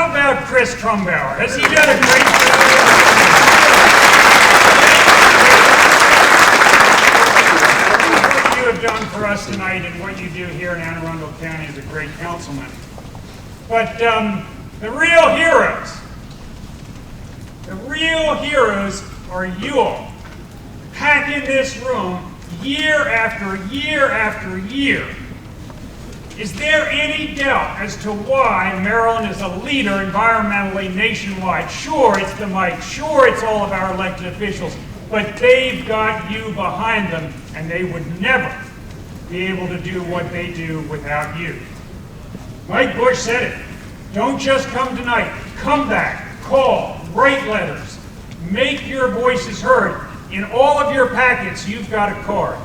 how about Chris Trumbauer? Has he done a great job? What you have done for us tonight and what you do here in Anne Arundel County as a great councilman. But the real heroes are you all. Pack in this room year after year after year. Is there any doubt as to why Maryland is a leader environmentally nationwide? Sure, it's the Mike. Sure, it's all of our elected officials. But they've got you behind them, and they would never be able to do what they do without you. Mike Bush said it. Don't just come tonight. Come back, call, write letters, make your voices heard. In all of your packets, you've got a card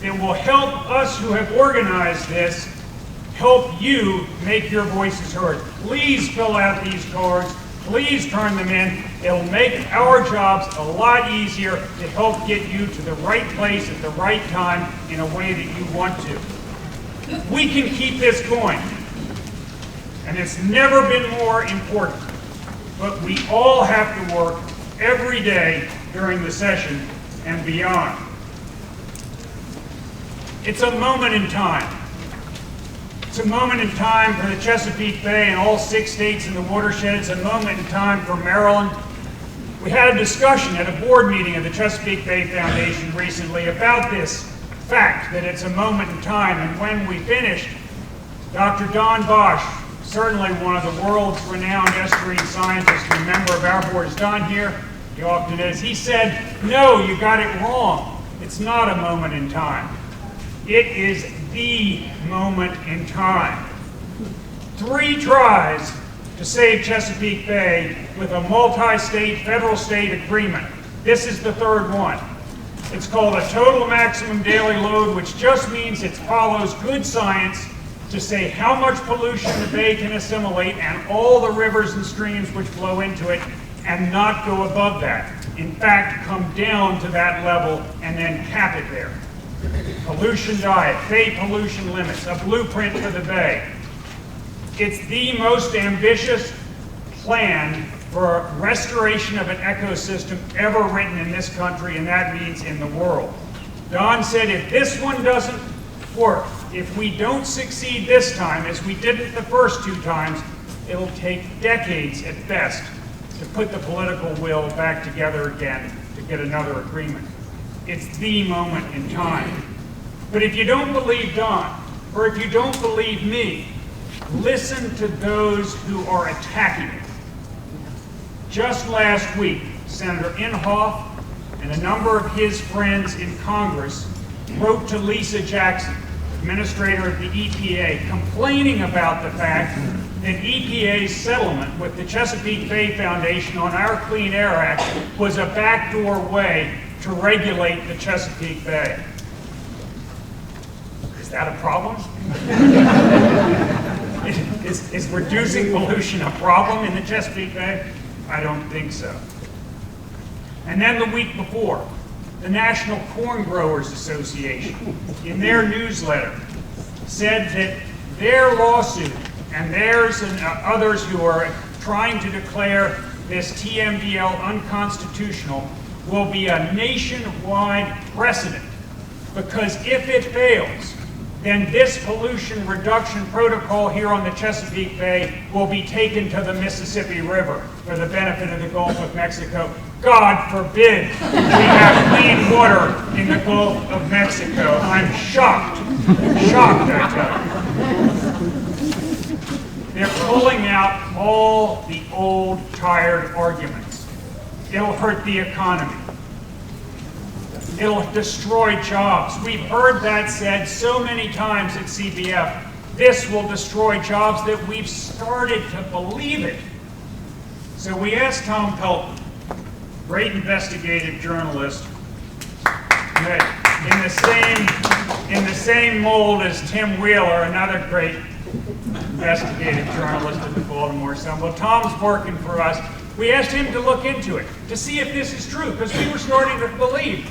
that will help us who have organized this, help you make your voices heard. Please fill out these cards. Please turn them in. It'll make our jobs a lot easier to help get you to the right place at the right time in a way that you want to. We can keep this going. And it's never been more important. But we all have to work every day during the session and beyond. It's a moment in time. It's a moment in time for the Chesapeake Bay and all 6 states in the watershed. It's a moment in time for Maryland. We had a discussion at a board meeting of the Chesapeake Bay Foundation recently about this fact that it's a moment in time. And when we finished, Dr. Don Bosch, certainly one of the world's renowned estuarine scientists and a member of our board, is Don here? He often is. He said, no, you got it wrong. It's not a moment in time. It is the moment in time. 3 tries to save Chesapeake Bay with a multi-state, federal-state agreement. This is the 3rd one. It's called a total maximum daily load, which just means it follows good science to say how much pollution the bay can assimilate and all the rivers and streams which flow into it, and not go above that. In fact, come down to that level and then cap it there. Pollution diet, bay pollution limits, a blueprint for the bay. It's the most ambitious plan for restoration of an ecosystem ever written in this country, and that means in the world. Don said if this one doesn't work, if we don't succeed this time, as we didn't the first 2 times, it'll take decades at best to put the political will back together again to get another agreement. It's the moment in time. But if you don't believe Don, or if you don't believe me, listen to those who are attacking it. Just last week, Senator Inhofe and a number of his friends in Congress wrote to Lisa Jackson, administrator of the EPA, complaining about the fact that EPA's settlement with the Chesapeake Bay Foundation on our Clean Air Act was a backdoor way to regulate the Chesapeake Bay. Is that a problem? Is reducing pollution a problem in the Chesapeake Bay? I don't think so. And then the week before, the National Corn Growers Association, in their newsletter, said that their lawsuit and theirs and others who are trying to declare this TMDL unconstitutional will be a nationwide precedent, because if it fails, then this pollution reduction protocol here on the Chesapeake Bay will be taken to the Mississippi River for the benefit of the Gulf of Mexico. God forbid we have clean water in the Gulf of Mexico. I'm shocked, I tell you. They're pulling out all the old, tired arguments. It'll hurt the economy. It'll destroy jobs. We've heard that said so many times at CBF. This will destroy jobs that we've started to believe it. So we asked Tom Pelton, great investigative journalist, in the same mold as Tim Wheeler, another great investigative journalist at the Baltimore Sun. Well, Tom's working for us. We asked him to look into it, to see if this is true, because we were starting to believe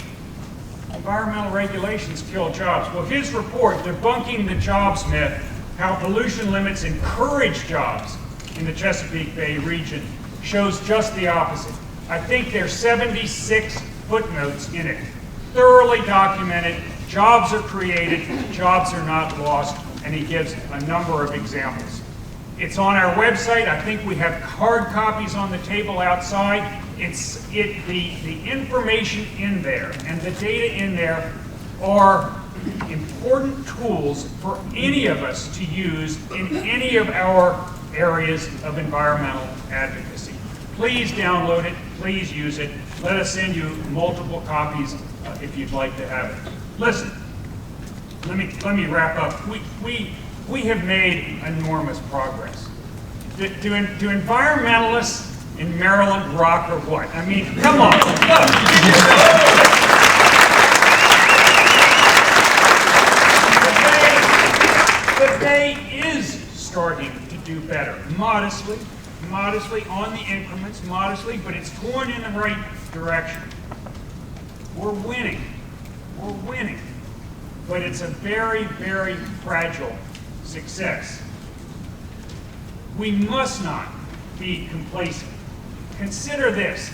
environmental regulations kill jobs. Well, his report, debunking the jobs myth, how pollution limits encourage jobs, in the Chesapeake Bay region shows just the opposite. I think there's 76 footnotes in it, thoroughly documented. Jobs are created, jobs are not lost, and he gives a number of examples. It's on our website. I think we have hard copies on the table outside. The information in there and the data in there are important tools for any of us to use in any of our areas of environmental advocacy. Please download it, please use it. Let us send you multiple copies if you'd like to have it. Listen, let me wrap up. We have made enormous progress. Do environmentalists in Maryland rock or what? I mean, come on, look. The Bay is starting to do better, modestly on the increments, modestly, but it's going in the right direction. We're winning, but it's a very, very fragile success. We must not be complacent. Consider this,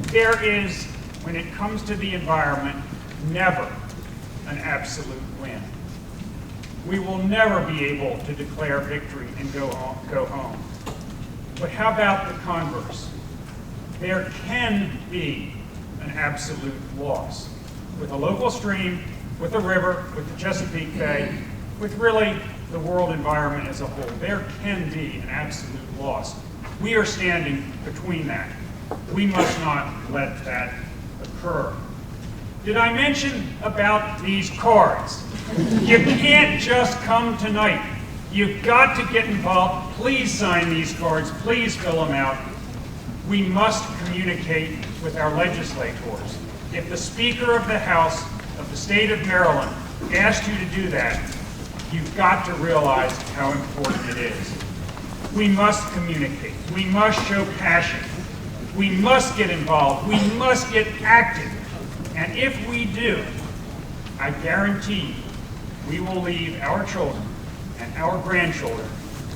there is, when it comes to the environment, never an absolute win. We will never be able to declare victory and go home. But how about the converse? There can be an absolute loss. With a local stream, with a river, with the Chesapeake Bay, with really the world environment as a whole, there can be an absolute loss. We are standing between that. We must not let that occur. Did I mention about these cards? You can't just come tonight. You've got to get involved. Please sign these cards. Please fill them out. We must communicate with our legislators. If the Speaker of the House of the state of Maryland asked you to do that, you've got to realize how important it is. We must communicate. We must show passion. We must get involved. We must get active. And if we do, I guarantee you, we will leave our children and our grandchildren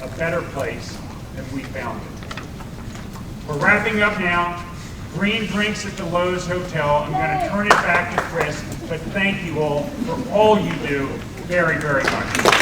a better place than we found it. We're wrapping up now. Green drinks at the Lowe's Hotel. I'm going to turn it back to Chris, but thank you all for all you do very, very much.